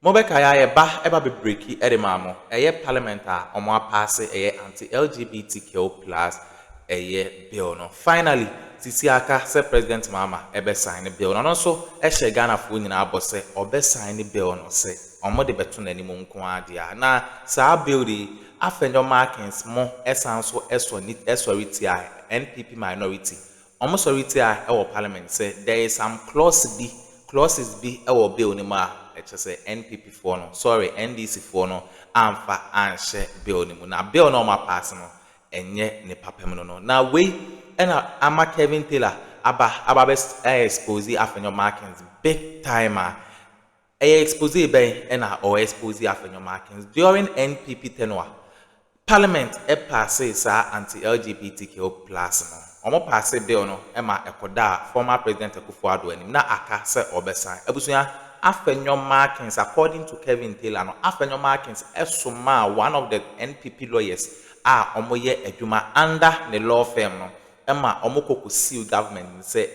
Mobekaya ye ba eba be breaki edemamo. Eye parliament a omo passe eye anti-LGBTQ plus eye bill no. Finally, sisi aka se President Mahama ebe sign bill no so ehye Ghana fo nyina abose obe sign bill no se omo de beto na nimu nko ade a na sa bill di Afenyo Markins mo esan so esority a NPP minority omo sority a e parliament say there is some clauses be e bill ni ma say NPP for no sorry NDC for no amfa anhye bill ni mu na bill no ma pass no enye ne papem no na we ena ama Kevin Taylor aba best expose Afenyo Markins big timer expose ben ena or expose Afenyo Markins during NPP tenure parliament passe sa anti-LGBTQ plus no omo passe bill no ema ekoda former president Akuffo Addo anim na aka se obesan ebusuya Afenyo Markins, according to Kevin Taylor, no, Afenyo Markins esuma one of the NPP lawyers omoye eduma under the law firm no ema omokoko sue government say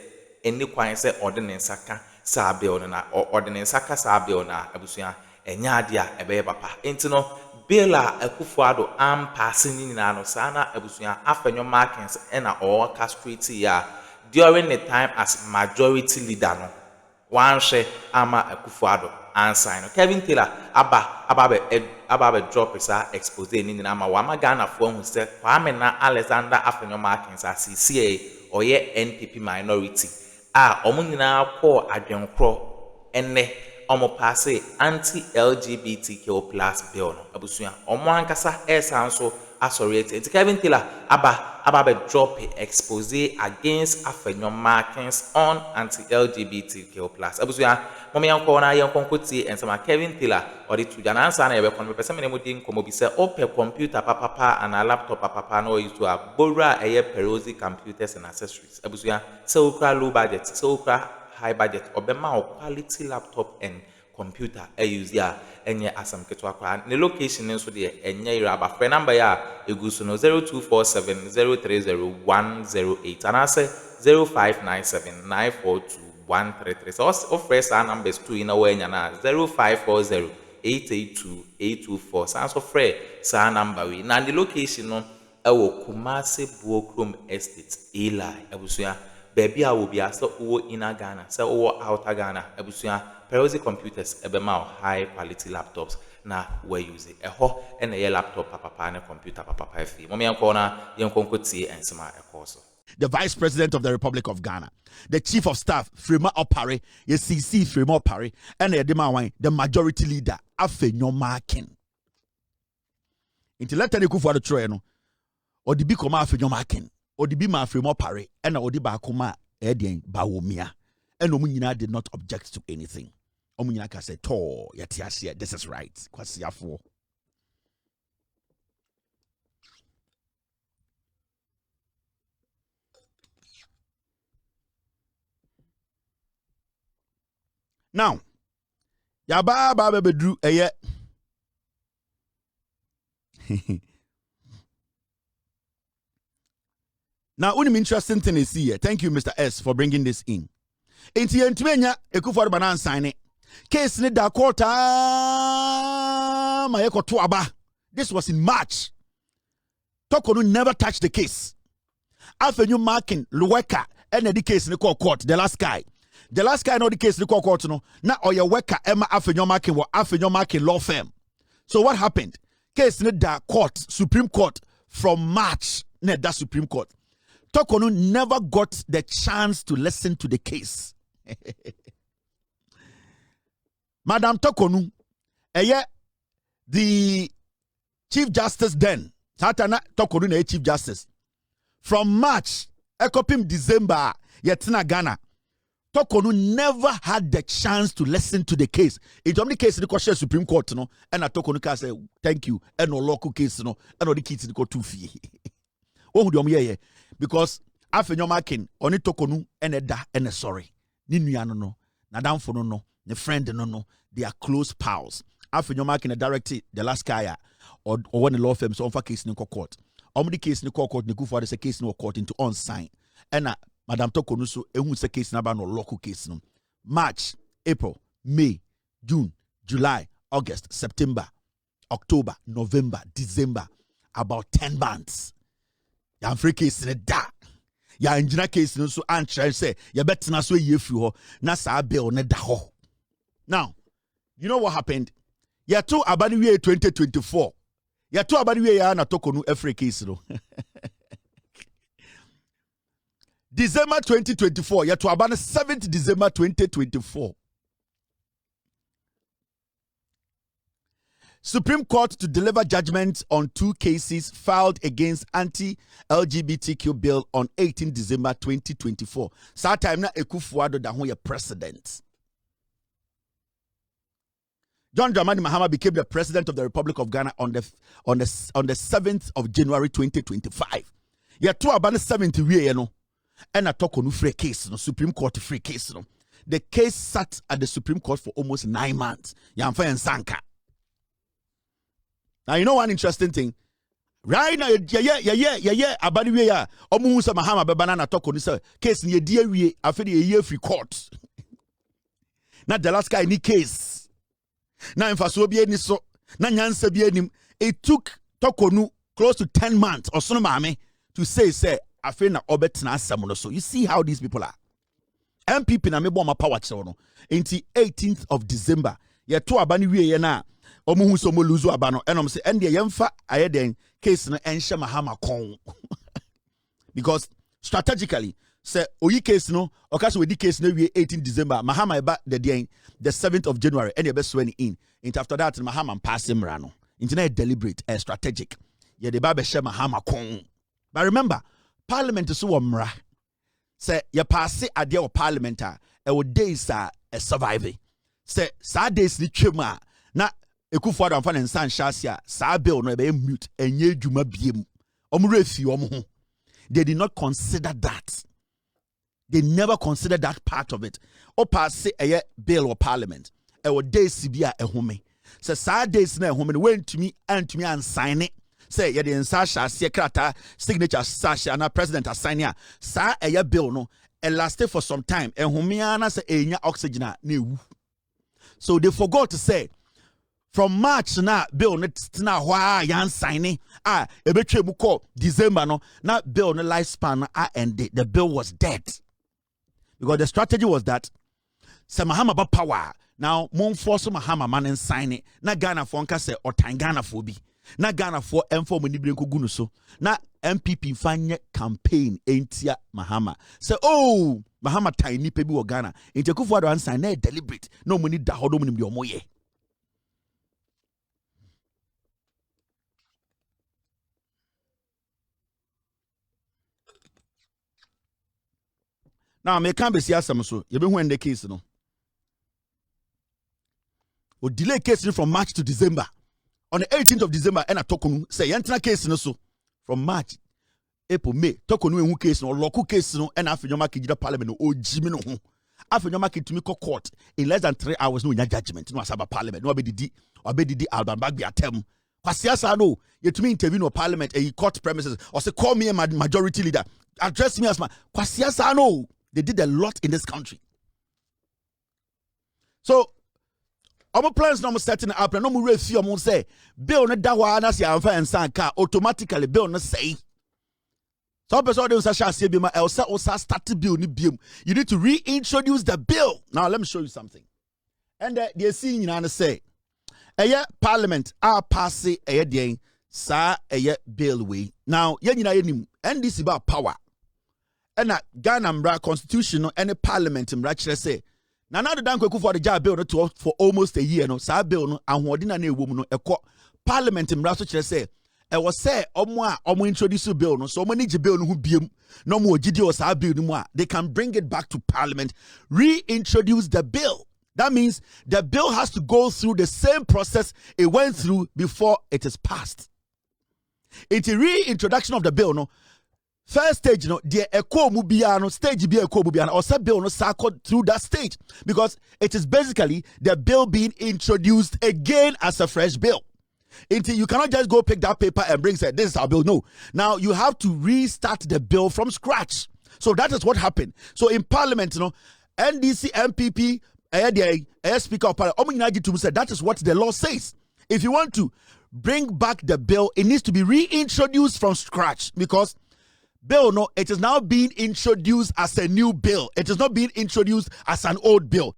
any kwan say ordinance aka sa bill na ordinance aka sa bill na abusuya enya ade a ebe papa enti no bill a Akuffo Addo am passing ni na no sana abusuya Afenyo Markins na castrate ya during the time as majority leader no one share ama Akuffo Addo answer no Kevin Taylor aba drop isa expose ni na ama wa Ghana fo hu se Kwame na Alexander Afenyo Markins asisi oye NPP minority omo nyina ko adwenkro enne omo passe anti-LGBTQ plus bill no abusuya omo ankasa esanso asoriate enti Kevin Taylor aba drop expose against Afenyo Markins on anti-LGBTQ plus abusuya momi yanko na yankoti ensama Kevin Taylor or the tuja na answer na ebe kon pese me mo din komo bi se open computer papa and a laptop papa no use to a borrow Perosi computers and accessories abusuya se ukra low budget se ukra high budget obema quality laptop and computer use ya enye asam ketwa kwa ne location nso de enye iraba phone number ya egusu no 0247030108 and ase 0597942133 so offer our numbers to in away na 0540882824 so offer sa number we na the location no ewo Kumasi Buokrom Estate Eli abusuya baby a will be so wo inner Ghana so wo outer Ghana abusuya Perosi computers ebema high quality laptops na we use it eho and a laptop papa na computer papa fi mo me yanko na yanko nkoti ensema ekoso the Vice President of the Republic of Ghana, the Chief of Staff, Frema Opare, CC Frema Opare, and the Majority Leader, Afenyo Markin. Until later, they go for the train, or the big Koma Afenyo Markin, or the Bima Frema Opare, and or the Bakoma Edian Bawomia. And Omunina did not object to anything. Omunaka said, "To yatiasia, this is right." Kwasiafo. Now, Yaba Baba Bedru eye. Now, only interesting thing is here. Thank you, Mr. S, for bringing this in. Inti entmenya Akuffo Addo banan sign case ni da quarter mayekoto aba. This was in March. Tokonu never touched the case. Afenyo Markin Luweka and the case in the court, the last guy. The last guy know the case in the court no. Now or your worker Emma Afenyo Markin or Afenyo Markin law firm. So what happened? Case in the court, Supreme Court from March. That Supreme Court. Tokonu never got the chance to listen to the case. Madam Tokonu, the Chief Justice then, Satana Tokonu na Chief Justice. From March, Ekopim December, Yetina Ghana, Tokonu never had the chance to listen to the case. It's only case in the Supreme Court, no, and a Tokonu can say thank you, and no local case, no, and all the kids in the court 2 fee. Oh, because Afenyo Markin only Tokonu and a sorry. Ni nuano no, Nadam for no, the friend no, they are close pals. Afenyo Markin a directed the last guy or one the law firm so for case in court. The case in court, the go for the case no court into on sign. And Madam Tokonu so who's the case number no local case no. March, April, May, June, July, August, September, October, November, December, about 10 months. Ya free case in da. Ya engineer case no so antre say ya betina so ye fi ho na sa bill ne da ho. Now, you know what happened? Ya to abani we 2024. Ya to abani we ya na tokonu every case no. December 2024, ya to abani 7th December 2024. Supreme Court to deliver judgment on 2 cases filed against anti-LGBTQ bill on 18 December 2024. Sa time na Akuffo Addo da ho ye president. John Dramani Mahama became the president of the Republic of Ghana on the 7th of January 2025. Ye to abane 7th we no and a talk on free case no Supreme Court free case no. The case sat at the Supreme Court for almost 9 months. Yamfa and Sanka. Now you know one interesting thing. Right now, yeah. Abani we ya. Omu sa Mahama be banana talk on this case ni die we afedi ye free court. Na the last guy ni case. Na infaso bi eni so. Na nyansa bi enim. It took Tokonu close to 10 months or so mame to say afena obetna asam no so. You see how these people are. MPP na me bo ma power che no. Until 18th of December. Ye to abani we ye na omuhu so mo luzu abano enom se ende yemfa ayeden case no enhye Mahama kon. Because strategically say oyi case no okaso we di case no we 18 December Mahama eba the 7th of January and be swearing in. Into after that Mahama pass him rano. Into na deliberate and strategic. Ye de ba be hye Mahama kon. But remember parliament so womra say ye pass ade o parliament e wo days a survive. Say sa days ni twema na Akuffo Addo amfa ne nsan hyasia sa bill no be mute enye dwuma biem omure fi ho. They did not consider that. They never considered that part of it. O pass a bill or parliament e wo days bi a ehome say sa days na ehome no wentumi antumi ansign it. Say ye the nsa hyasia krata signature sasha na president assign ya sa bill no e lasted for some time ehome ana say enya oxygen na ewu. So they forgot to say from March na bill na hwa yan signing ebetwe mu call December no na bill no lifespan ended. The bill was dead because the strategy was that Mahama ba power now mon force Mahama man and sign it na Ghana for nka say otan Ghana for bi na Ghana for M4 mani bre nkogu no so na MPP fanye campaign entia Mahama say oh Mahama tiny pe bi wo Ghana enti Akuffo Addo an sign na deliberate no money da hodo money bi omoye. Now, me can be see asam so. You be when the case no. O delay case from March to December. On the 18th of December, and a tokonu say yentina case no so from March, April, May. Tokonu enhu case no local case no and Afenyo Markin jida parliament no o jimi no ho. Afenyo Markin to me court in less than 3 hours no nya judgment no asaba parliament no obedidi Alban Bagbi atem. Kwasiasa no you to me intervene no parliament and court premises or say call me a majority leader. Address me as my Kwasiasa no. They did a lot in this country. So, our plans no setting up, and no more refuse say, bill no dawa na si amfa ensanka automatically bill no say. So, person dey say say be ma elsa osa start bill ni biem. You need to reintroduce the bill. Now, let me show you something. And they see you say, parliament pass den sa bill way. Now, ye nyina yenim, and this about power. And Ghana Mra constitution and a parliament mra say na na dan kwaku for the job bill no for almost a year no sa bill no ahoɔden na ewo mu no ɛkɔ parliament mra so kyerɛ say e was say omo introduce bill no so omo ni bill no ho biem no mo gidi o sa bill no mu a they can bring it back to parliament reintroduce the bill. That means the bill has to go through the same process it went through before it is passed. It's a reintroduction of the bill no. First stage, no, the echo mubiano stage be echo mubiano or sub bill no circled through that stage because it is basically the bill being introduced again as a fresh bill. Until you cannot just go pick that paper and bring say this is our bill. No, now you have to restart the bill from scratch. So that is what happened. So in Parliament, NDC, MPP, Speaker of Parliament, said that is what the law says. If you want to bring back the bill, it needs to be reintroduced from scratch because bill, no, it is now being introduced as a new bill. It is not being introduced as an old bill.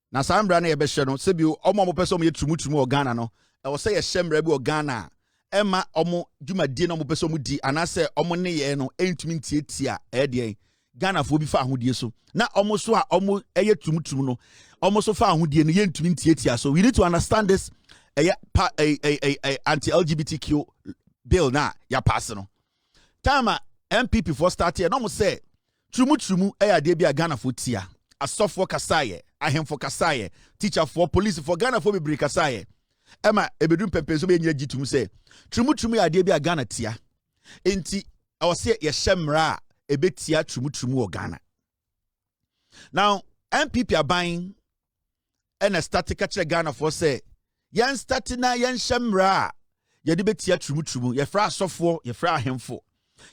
Now, some brand ebe share no sebi omo mo person mo tumu Ghana no. I will say a shemre bi Ghana. Emma omo dwumadi no mo person mo di anase omo ne ye no entumi tietia de Ghana fo bi fa ahodie so. Na omo so a omo eye tumu no. Omo so fa ahodie no ye entumi tietia. So we need to understand this anti-LGBTQ bill na ya pass no. Time MPP for start here no mo say tumu ade bi Ghana fo tia. Asofo kasaye, ahemfo kasaye, teacher for police for Ghana for be kasaye. Emma ebedum pempe so be nyina gitum say tumu ade bi Ghana tia. Enti I was say ye shemra ebetia tumu o Ghana. Now MPP aban and a static catch Ghana for say yan statina yan shemra ye de betia tumu ye fra asofo ye fra ahemfo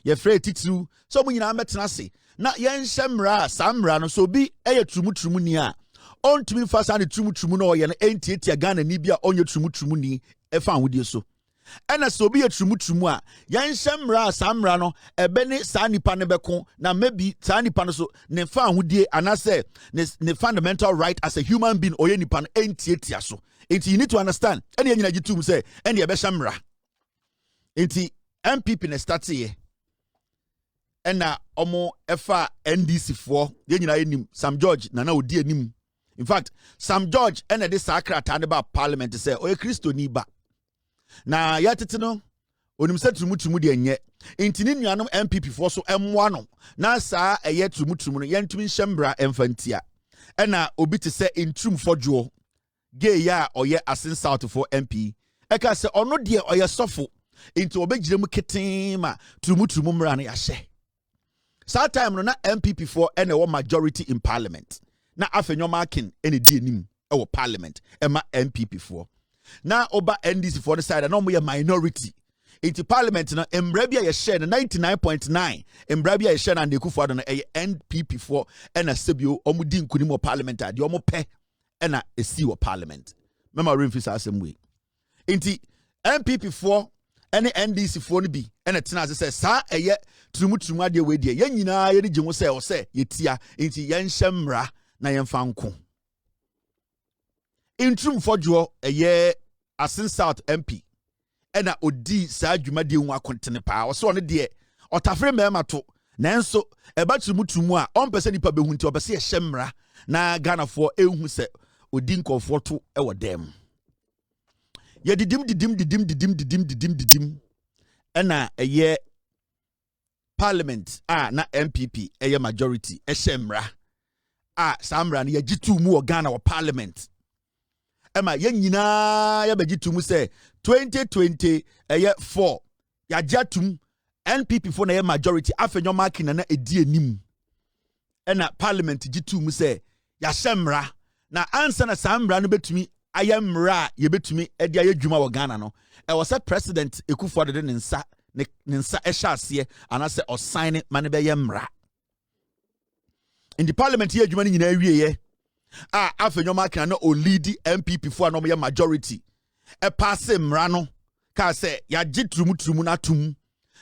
ye fra titru so mo nyina metena se na yen shemra samra no so bi eye tumu ni a ontumi fa sa ne tumu no ye no entiatia Ghana ni bia onye tumu ni e fa hodie so ena so bi ye tumu a yen shemra samra no ebe ne sa nipa ne beko na maybe sa nipa no so ne fa hodie anase ne fundamental right as a human being oye nipa no entiatia so enti you need to understand ene ye nyina gitum say ene ye be shemra enti MPP ne start here ena omo efa NDC for ye nyina enim Sam George na odi enim. In fact Sam George ena de sakrata ne ba parliament say oye Kristo ni ba na yatete no onim se tumu de enye intini nuanom MPP for so emwa no na saa eye tumu no yentumi hyembra emfantia ena obi te se intrum fodwo gay ya oye Asin South for MP eka se ono de oye sofo into obegirem keten ma tumu mra na yahye. Sa time no na MPP for any majority in parliament. Na Afenyo Markin any DNM or parliament ema MPP for. Na oba NDC for the side no more minority. Into parliament na embrabia ye share 99.9 embrabia ye share na Akuffo na NPP for ena sebio omudi nkuni mo parliament ade omo pe ena esi wo parliament. Mema Refusal assemble. Into MPP for any NDC for no bi ena tena say sa eye tumu ade we die ye nyina ye de ho say o say ye tia enti ye nhemra na ye mfa nko intrum fodwo eye Asin South MP ena odi sa adwumade hu akontene pa o so ne de otafre mema to nanso eba tumu a on pese nipa behu nti obese ye hyemra na Ghana for ehu se odi nkofo to e wodem ye didim ena eye parliament na MPP eye majority eshemra samra na yagitu mu Ghana wa parliament ema ye nyina ya bagitu mu say 2020 eye 4 yagiatum NPP for na ye majority Afenyo Markin na edi anim ena parliament gitu mu say ya shemra na ansa na samra no betumi ayemra ye betumi edi ayedwuma wa Ghana no e was a president Akuffo de ne nsa ehye anase o sign man be yemra in the parliament ye adwuma ni nyina awie ye Afenyo Markin na o lead MPP for no ye majority e pass mra no ka se ya gitrumu na tum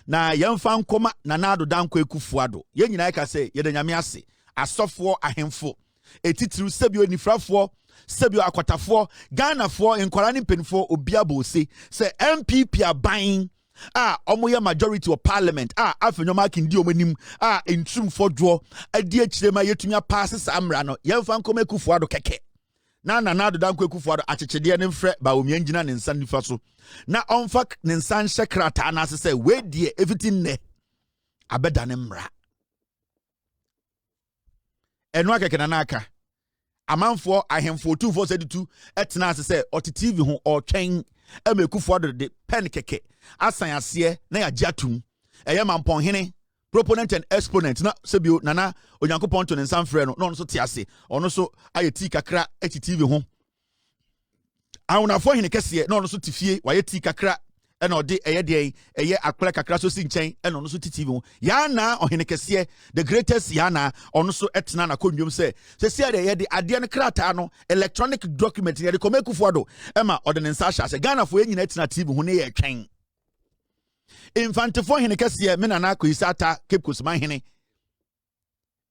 na yemfa nkoma na Addo danko Akuffo ado ye nyina ka se ye da nyame ase asofo ahemfo etitru sebio nifrafo sebio akwatafo Ghana for enkwara ni penfo obia bose se MPP aban omo majority of parliament Afenyo Markin di omanim intrum fodwo adi akirema yetumi pass samra no yemfa nkoma Akuffo ado keke na Addo danko Akuffo ado achechede ne mfre ba omiangina ne nsa nifa so na onfa ne nsa nhye krata na se we die everything ne abeda ne mra eno akeke na aka amanfo ahemfo 2472 etena ase se ot TV ho otwen ema Akuffo ado de pen keke asan ase na ya giatum eye mampon hene proponent and exponent na sebio nana onyankopon to ne nsamfre no so te ase ono so ayeti kakra eti TV ho awonafo hene kese no so tifie wayeti kakra ɛna ɔde ɛyɛ deɛ ɛyɛ akpɛlɛ kakra so si nkyɛn ɛna ɔno so ti TV ho yana ɔhene kɛseɛ the greatest yana ɔno so ɛtena na kɔnwom sɛ sɛsia deɛ yɛde adeɛ no krataa no electronic document yɛde kɔmɛ Akuffo ɛma ɔde ne nsa ahyɛ ase Ghanafoɔ yɛ nyina ɛtena TV ho ne yɛ twɛn infantefo hene kɛseɛ me nana Koisata Cape Coast man hene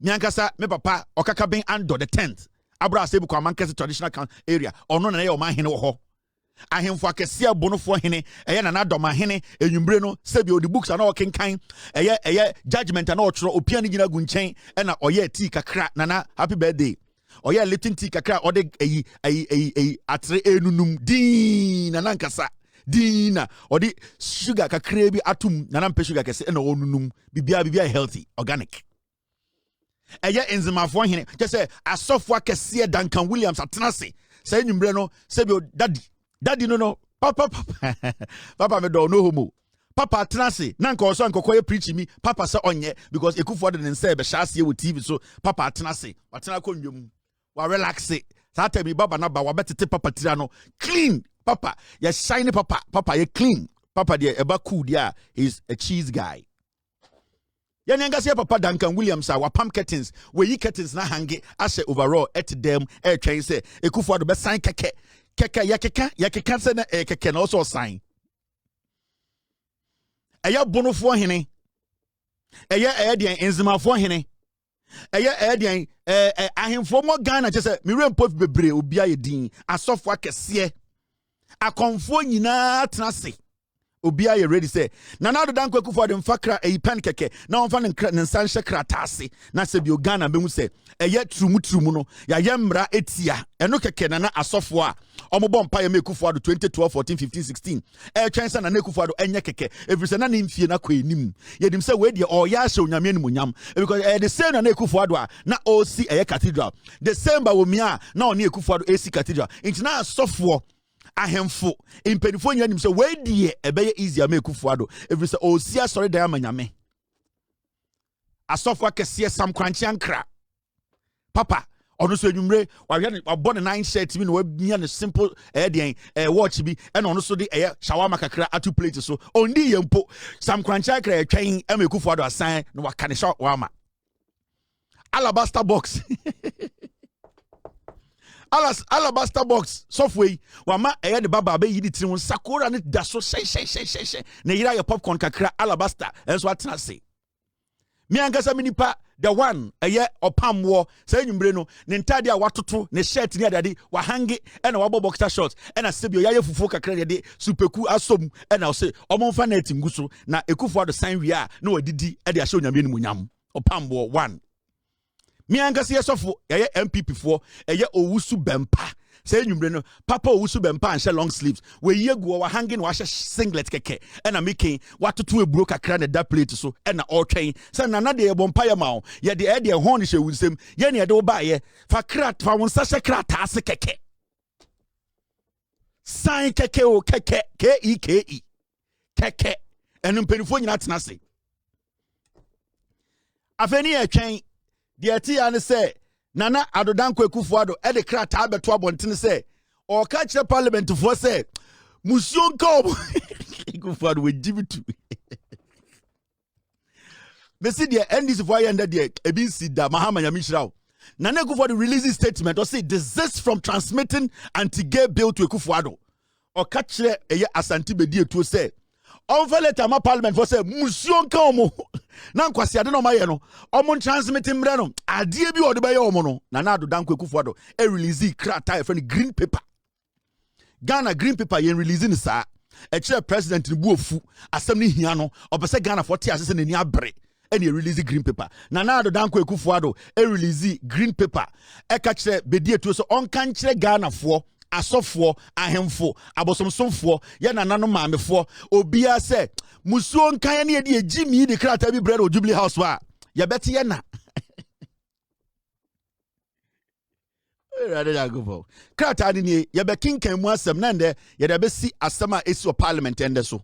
nyankasa me papa ɔkaka ben Addo the 10th abra asebu kwa mankese traditional area ɔno na yɛ ɔman hene wɔ hɔ ahemfo akɛseɛ bonofo hene ɛyɛ nana dɔma hene enwumbre no sɛbi odi books ana ɔkenkan ɛyɛ judgment ana ɔtwerɛ opia ne gyina gu nkyɛn ɛna ɔyɛ tea kakra nana happy birthday ɔyɛ Lipton tea kakra ɔde ayi atre enunum din nana nkasa dina ɔde sugar kakra bi atum nana mpe sugar kɛse ɛna ɔnunum bibia healthy organic ɛyɛ enzimafo hene kyɛ sɛ asɔfo akɛseɛ Duncan Williams atenase sɛ enwumbre no sɛbi daddy no papa me do no homo papa atenase na nka ɔsɔ nkɔkɔ yɛ preach me papa sɛ ɔnyɛ because Akuffo de ne nsa be hyase wɔ TV so papa atenase watena kɔnwam wa relax saa time baba na ba wa betete papa tira no clean papa ya shine papa ya clean papa de eba cool dia is a cheese guy yani ngase papa Duncan Williams wa pam curtains we yi curtains na hange ashe overall at them twɛn sɛ Akuffo do be sign keke yakeka sɛ na keke na also sign ɛyɛ bonofo hene ɛyɛ deɛ enzimafo hene ɛyɛ deɛ ahemfo mo Ghana kyɛ sɛ me rempo bebre obi ayɛ din asɔfo akɛseɛ akonfo nyinaa tena se obi ayɛ ready sɛ nana do danko Akuffo de mfakra pen keke na onfa ne nsa nhyɛ kratase na sɛ bi Ghana behu sɛ ɛyɛ trumu no ya yɛmmra etia ɛno keke nana asɔfo a ɔmobɔ mpa yɛ Akuffo 2012 14 15 16 twɛn sɛ nana Akuffo ɛnyɛ keke every sɛ na ne mfie na kɔ enim yɛdim sɛ we de ɔyɛ ahyɛ onyame animonyam because the same nana Akuffo a na osi ɛyɛ cathedral the same ba wo mia na ɔne Akuffo esi cathedral nti na asɔfo ahemfo impenifo nyina nim sɛ we die ɛbɛyɛ easier make Akuffo every sɛ osia sorry dan amanyame asɔfo akɛseɛ Sam Kranchi Ankra papa ɔno so enwumre wahwɛ ne wabɔ ne 9 shirt bi na wabia ne simple watch bi ɛna ɔno so de shawarma kakra atu plate so ondi yempo Sam Kranchi Ankra twɛn ɛma Akuffo asan na waka ne shawarma alabaster box alabaster box software wama ɛyɛ de baba be yidi tiri sakora ne da so hyɛ na yira yɛ popcorn kakra alabaster enso atena se me ankasa minipa the one ɛyɛ opamwo sɛ nyumbre no ne ntade a watoto ne shirt ne adade wa hange ɛna wabɔ boxer shorts ɛna sebio yɛ fufuo kakra de superku asom ɛna ɔse ɔmonfa net nguso na Akuffo do sign wi a na wadidi ɛde ahyɛ onyame no munyam opamwo 1 me ankasa yesofo yɛ MPP fo ɛyɛ owusu bempa sɛ nyumbre no papa owusu bempa anhyɛ long sleeves we yegu wa hanging wa hyɛ singlet keke ɛna making watoto eburo kakra na da plate so ɛna ɔtwɛn sɛ nana de yɛbɔ mpa yɛ ma wo yɛ de ɛde hon hyɛ wunsem yɛ ne yɛde wo ba yɛ fa krat fa wonsa hyɛ krata ase keke sign keke o keke keke ɛno mpenifo nyina tena se Afenyo ɛtwɛn deɛ ti ya ne sɛ nana adodanko Akuffo e de krata abeto abontene sɛ ɔka kyerɛ parliament fo sɛ musuo nka Akuffo we jibitu besi deɛ NDC fo ayɛ nda deɛ ebi si da Mahama nyamishraw nana Akuffo release statement or say desist from transmitting anti-gay bill to Akuffo ɔka kyerɛ ɛyɛ Asante bedi etuo sɛ ɔmfa letter ma parliament for say musuo nka omo na nkwasi ade no maye no omo transmitting mre no ade bi ode baye omo no na na adodanko Akuffo e release krata e friend green paper Ghana green paper yen release ni saa e kire president ni bu ofu asem ni hia no obese Ghana for tia sese nani abre e na release green paper na na adodanko Akuffo e release green paper e ka kire bedi etuo so onka nkire Ghana fo asofo ahemfo abosomsomfo ye nanano maamefo obia se musuo nkan ne ye ejimi de krata bi bread o Jubilee House wa ye bete ye na Akuffo krata ni ye be kinkan mu asem na nde ye de be si asem a esi o parliament ende so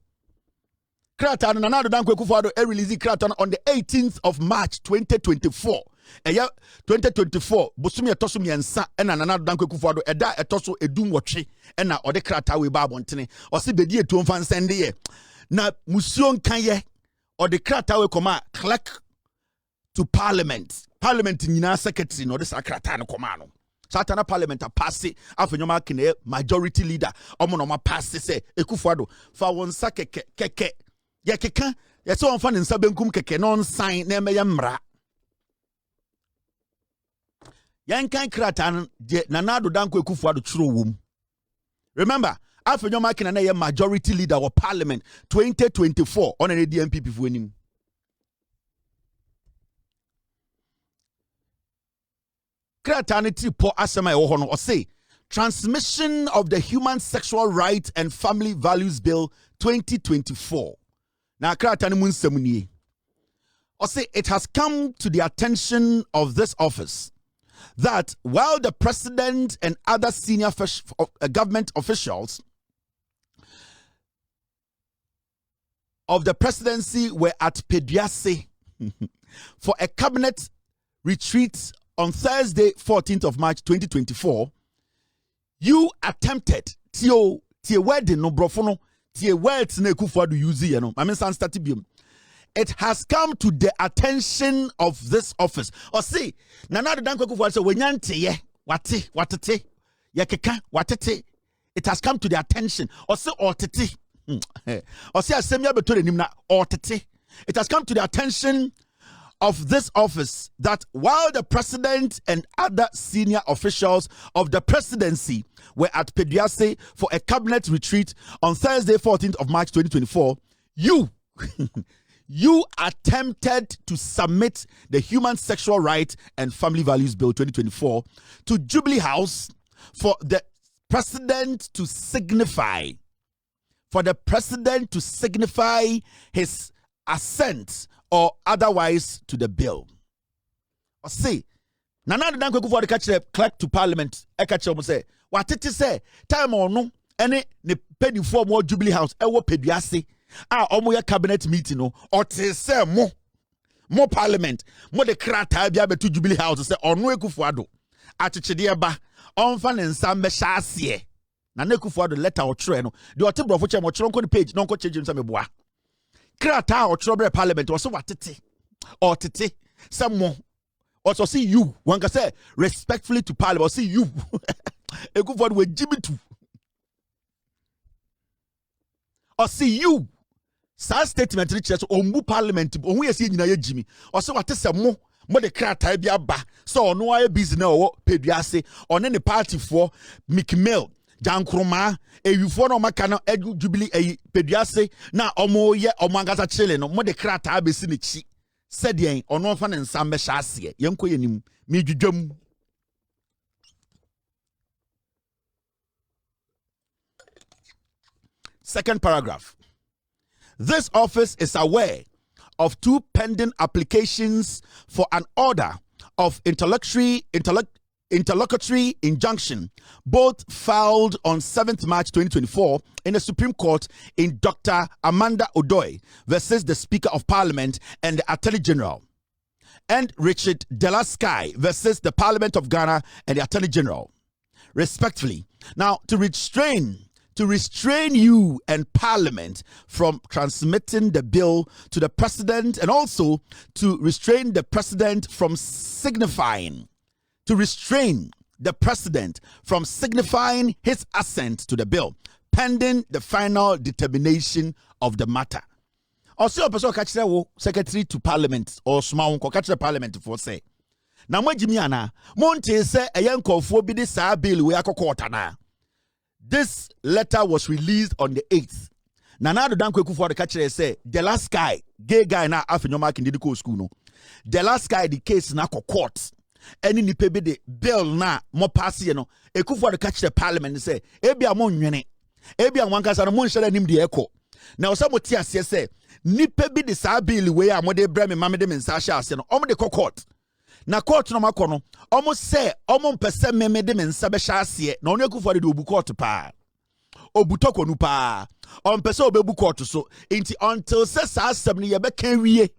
krata no na adodanko Akuffo e release krata on the 18th of March 2024 Eya 2024 bosumi etoso miensa ena Nana Addo Dankwa Akuffo Addo eda etoso edum wotwe ena ode krata we ba abontene o se bedi etuo mfa nsende ye na musuo nkan ye ode krata we koma clerk to parliament nyina secretary no de sakrata no koma no Satana parliament a passe Afenyo Markin majority leader omo no ma passe se Akuffo Addo fa won sa keke ye keka ye se won fa ne nsa benkum keke no nsan na emeye mra yankan kratan de Nana Addo Dankwa Akuffo Addo churo wom. Remember Afenyo Markin na ye majority leader of parliament 2024 on an DMPP for him. Kratanity po asema e or say transmission of the Human Sexual Rights and Family Values Bill 2024. Now kratani munsemunie. Or say it has come to the attention of this office that while the president and other senior government officials of the presidency were at Peduase for a cabinet retreat on Thursday, 14th of March 2024, you attempted tie wedding no brofono tie words na Akuffo Addo use you know. I mean start biom. It has come to the attention of this office. Or see, Nana Addo Dankwa Akuffo Addo say wenyante ye watete ye keka watete. It has come to the attention. Or say otete. Or say asemya beto de nim na otete. It has come to the attention of this office that while the president and other senior officials of the presidency were at Peduase for a cabinet retreat on Thursday, 14th of March 2024, you attempted to submit the Human Sexual Rights and Family Values Bill 2024 to Jubilee House for the president to signify his assent or otherwise to the bill. Or say, Nana Addo Dankwa Akuffo Addo catch the clerk to parliament. I catch him say, what it say? Time or no? Any ne penny for more Jubilee House. Ewo Peduase. Omo ya cabinet meeting no. Or te say more parliament. More the krata bia betu Jubilee House say ono Akuffo Addo. Achichide ba. Onfa ne nsam be shaase. Nana Akuffo Addo letter or tro no. The ote brofo che mo tro nko the page no nko change nsam boa. Krata or trouble parliament was so what or tete some more also see you one can say respectfully to parliament or see you a good word with Jimmy too or see you sad statement richard ombu parliament on we see you Jimmy or so what some more the krata bia ba so no I busy now Peduase on any party for Mikmel Jankroma ewifo no maka no edu Jubilee Peduase na omo ye omo angasa chile no mo de krata abesi ne chi sedien ono fa ne nsam be shaase yenko yenim mi dwudwam. Second paragraph. This office is aware of two pending applications for an order of interlocutory injunction, both filed on 7th March 2024 in the Supreme Court in Dr. Amanda Odoi versus the Speaker of Parliament and the Attorney General, and Richard Delasky versus the Parliament of Ghana and the Attorney General, respectively. Now, to restrain you and Parliament from transmitting the bill to the President, and also to restrain the President from signifying his assent to the bill, pending the final determination of the matter. Also, a person catch the Secretary to Parliament or small catch the Parliament for say. Now, what Jimiana Monte say a young for be this bill we are na. This letter was released on the 8th. Nana Addo Dankwa Akuffo Addo catch say the last guy, gay guy na Afenyo Markin did go school no. The last guy the case na court. Any nipa be the bill na mo pass ye no Akuffo Addo catch the parliament say ebia mo nwene ebia wankasa no mo nhele nim de eko na osa mo ti ase say nipa bi de sa bill we a mo de bra me mame de mensa sha ase no omo de court na court no makọ no omo say omo mpese meme de mensa be sha ase na ono Akuffo Addo de obu court pa obutoko nu pa on pese obebu court so inti until say sa asem ne ye be kan wie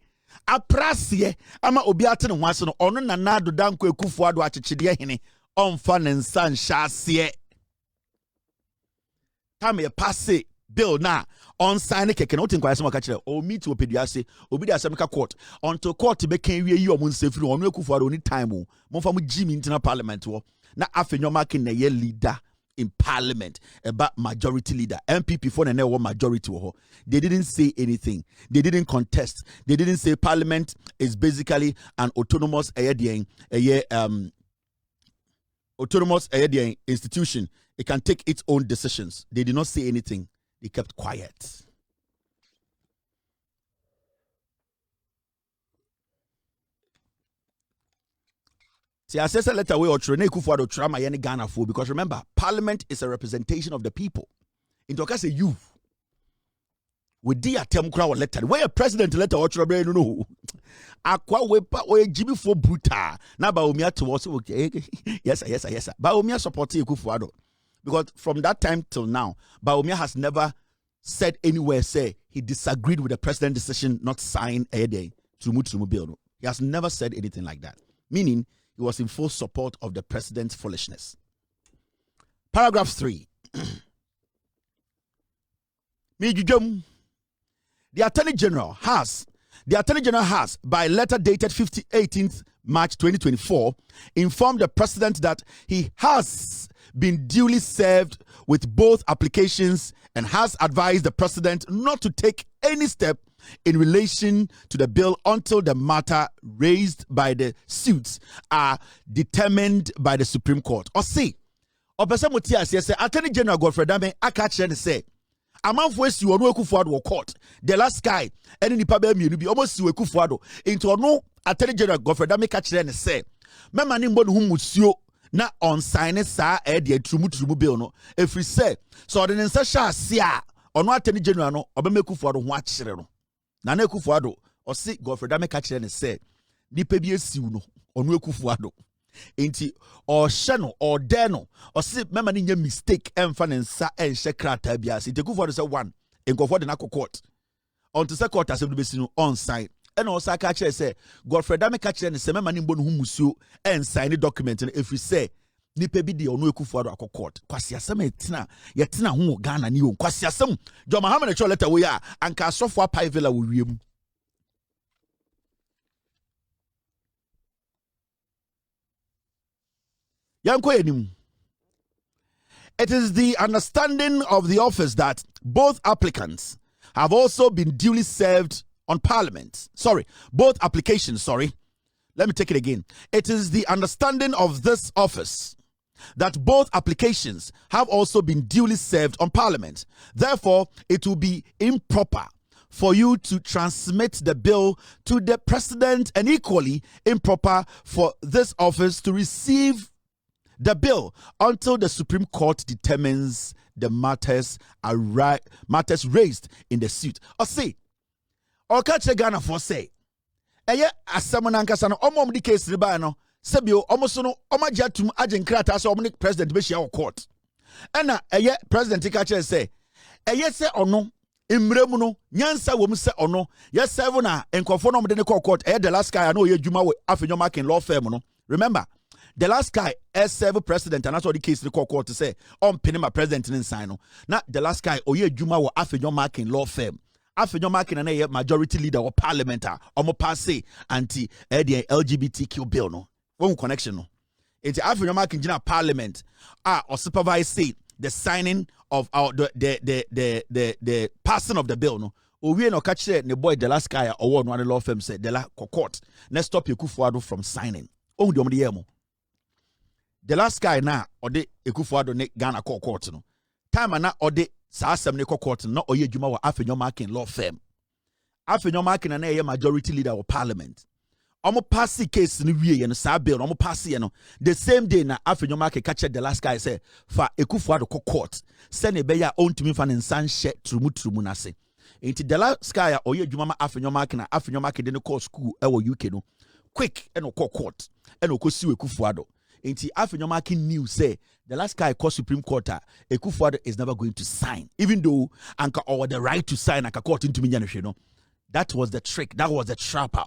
Aprasye ama obi ate ne ho ase no ono na Addo Danko Akuffo Addo akyekyedeɛ hene onfa ne nsa nhyase time ye passe bill na on sign keke no tin kwase maka kire o meet opeduase obi da asem ka court until court be kan wie yi o mun sefiri ono Akuffo Addo oni time o mo fa mo jimi internal parliament wo na Afenyo Markin na ye leader in parliament about majority leader MPP for na one majority wo. They didn't say anything, they didn't contest, they didn't say parliament is basically an autonomous autonomous institution. It can take its own decisions. They did not say anything. They kept quiet. See, I said letter away or Akuffo Addo trama yani Ghana for because remember, parliament is a representation of the people. In Tokase you with the attempt crowd letter. Where a president letter or no. Aqua wepa or Jimmy for bruta. Now Baumia towards yes, sir. Baumia supporting Akuffo Addo. Because from that time till now, Baumia has never said anywhere, say he disagreed with the president's decision not sign a day to bill. He has never said anything like that. Meaning, he was in full support of the president's foolishness. Paragraph 3. The Attorney General has, by letter dated 18th March 2024, informed the president that he has been duly served with both applications and has advised the president not to take any step in relation to the bill until the matter raised by the suits are determined by the Supreme Court. Or say, Attorney General Godfrey Dame Akache say, a month west you no Akuffo Addo court. The last guy, any nipa be be almost you Akuffo Addo into no Attorney General Godfrey Dame Akache say, Mema ni mbonu hu musio na on sign sa e de trumu bill no. If we say, so the nsa sha sia ono Attorney General no obema Akuffo Addo ho akyere no. Na Akuffo Addo o se Godfrey Dame ka kire ne se nipa bi asiw no ono Akuffo Addo enti o hye no o de no o se mema ne nya mistake emfa ne nsa enhye krata bia se Akuffo Addo se one enkofo de na court on to say court asem do besi no on sign and o sa ka kire se Godfrey Dame ka kire ne se mema ne mbo no hu musuo en sign document no if we say nipa bi de ono Akuffo Addo akokot kwasi asem yetena ho Ghana ni o kwasi asem jo Mahama na cho letter we a anka asofo apai villa wo wiem yanko enim. It is the understanding of the office that both applicants have also been duly served on parliament. Both applications, let me take it again. It is the understanding of this office that both applications have also been duly served on parliament. Therefore, it will be improper for you to transmit the bill to the president and equally improper for this office to receive the bill until the Supreme Court determines the matters raised in the suit. Or say, or catch a Ghana for say, asamana nkasa no omom di case riba no sebio omoso no omagia tum agent krata so omni president be share court ena president ka che say se ono imremu no nyansa wo mu se ono ye serve na enkofo no omde ne court the last guy no ye dwuma we Afenyo Markin law firm no. Remember, the last guy serve president and that's what the case the court to say on pinima president in sign no. Now the last guy oye dwuma we Afenyo Markin law firm. Afenyo Markin na majority leader or parliamentar omo passe anti-LGBTQ bill no. One connection no. It's Afenyo Markin in parliament or supervise say the signing of the passing of the bill no. We no catch the boy the last guy or one law firm said the la court. Let's stop Akuffo Addo from signing. Oh the yemo. The last guy na or the Akuffo Addo ne Ghana court no. Time na or the Sasem ne court no oye dwuma wa Afenyo Markin law firm. Afenyo Markin na majority leader of parliament. Omo pass case ni wie no sa bill omo pass ye no the same day na Afenyo Markin catch the last guy say fa Akuffo Addo court send e be ya ontumi fa ne nsan hye trumu na se. Enti the last guy oye dwuma ma Afenyo Markin na Afenyo Markin de no call school e wo UK no quick e no court e no ko siwe Akuffo Addo. Enti Afenyo Markin knew say the last guy called Supreme Court Akuffo Addo is never going to sign even though anka or the right to sign anka court into me no. That was the trick. That was the trapper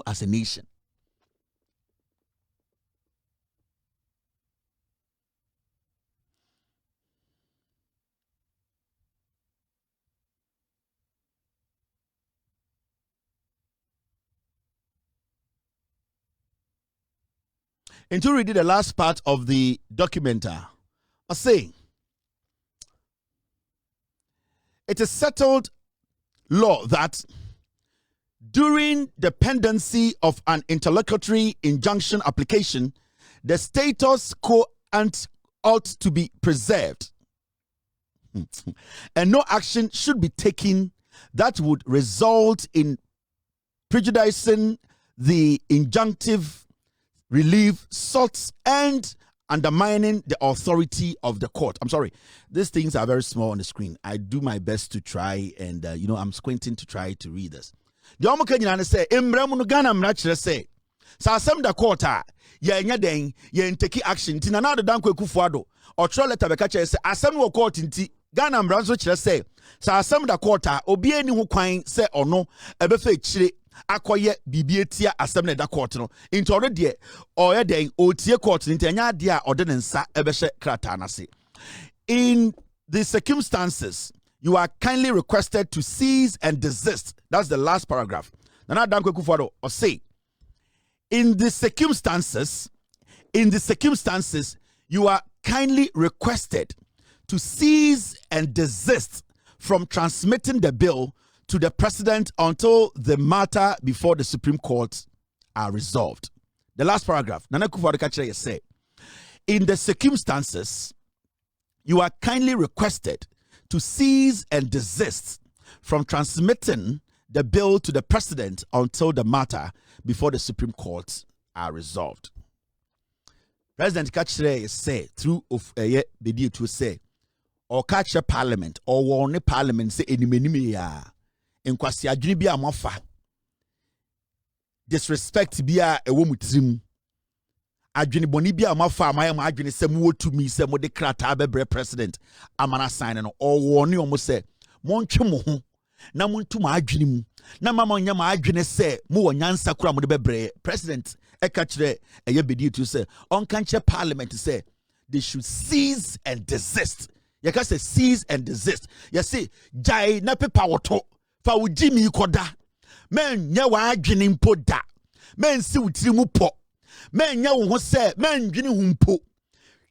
as a nation. Until we did the last part of the document, I say it is settled law that during the pendency of an interlocutory injunction application, the status quo ante ought to be preserved, and no action should be taken that would result in prejudicing the injunctive relief sought and undermining the authority of the court. I'm sorry, these things are very small on the screen. I do my best to try, and I'm squinting to try to read this. The Omokan say, Embramu Ghana Mrachre say, Sasem da court, ye den, ye take action, Tina na the Danko Akuffo or troll letter Bekacha say, Asem wo court inti, Ghana Mrachre say, Sasem da court, obi any who quine say or no, ebefe chire. Akoye bibietia assembly da court no into already or den otie court into anya dia ordinance ebehye krata nase. In the circumstances, you are kindly requested to cease and desist. That's the last paragraph. Nana Danko Akuffo or say, in the circumstances, you are kindly requested to cease and desist from transmitting the bill to the president until the matter before the Supreme Court are resolved. The last paragraph, Nana Akuffo say, in the circumstances, you are kindly requested to cease and desist from transmitting the bill to the president until the matter before the Supreme Court are resolved. President Kachere say through Bedi to say, or catch a parliament or warn a parliament say enemy ya. Nkwasi adwene bi amofa disrespect bi a ewo mutrim adwene boni bi amofa amayam adwene se mo wotumi se mo de krata bebre president amana sign no owo ne omo se montwe mo ho na montu ma adwene mu na mama nya ma adwene se mo wonyansa kura mo de bebre president e ka kire eye bedi to say on kanche parliament say they should cease and desist. You can say cease and desist. You see jai na pepa woto fa ujimi koda men nya wa adwene mpo da men si utiri mu po men nya wo ho se men dwene hu mpo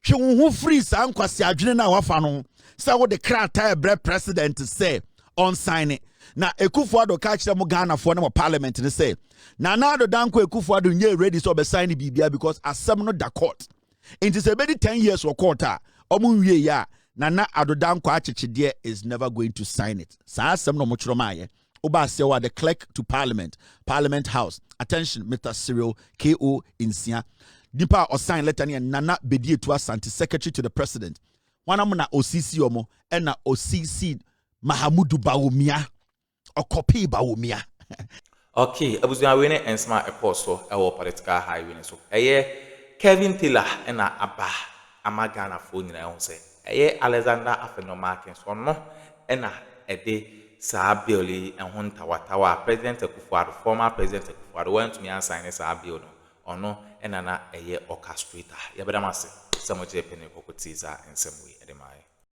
hwe wo ho free sa nkwase adwene na wafa no se wo de krata ebre president say on sign it na Akuffo ka kire mu Ghana fo na mo parliament ne say na Addo Danko Akuffo nye ready so be sign bibia because asem no da court it is about 10 years for court omu wie ya na Addo Danko achechede is never going to sign it. Sa asem no mo chiro maye. Oba sewa the clerk to Parliament House. Attention, Mr. Cyril K.O. Insia. Nipa or sign letter ni Nana Bedi to Asante Secretary to the President. Wanamuna OCC omo ena OCC Mahamudu Bawumia or copy Bawumia. Okay, abuzua we ne ensma ekoso ewo political highway so. Kevin Taylor ena aba amagana fo nyina ehun se. Alexander Afenyo Markin so no ena ede sa bill ehun tawatawa President Akuffo former President Akuffo went me and sign sa bill no ono ena na orchestrator. Yabeda mase samoje pene kokotiza ensem we edemai.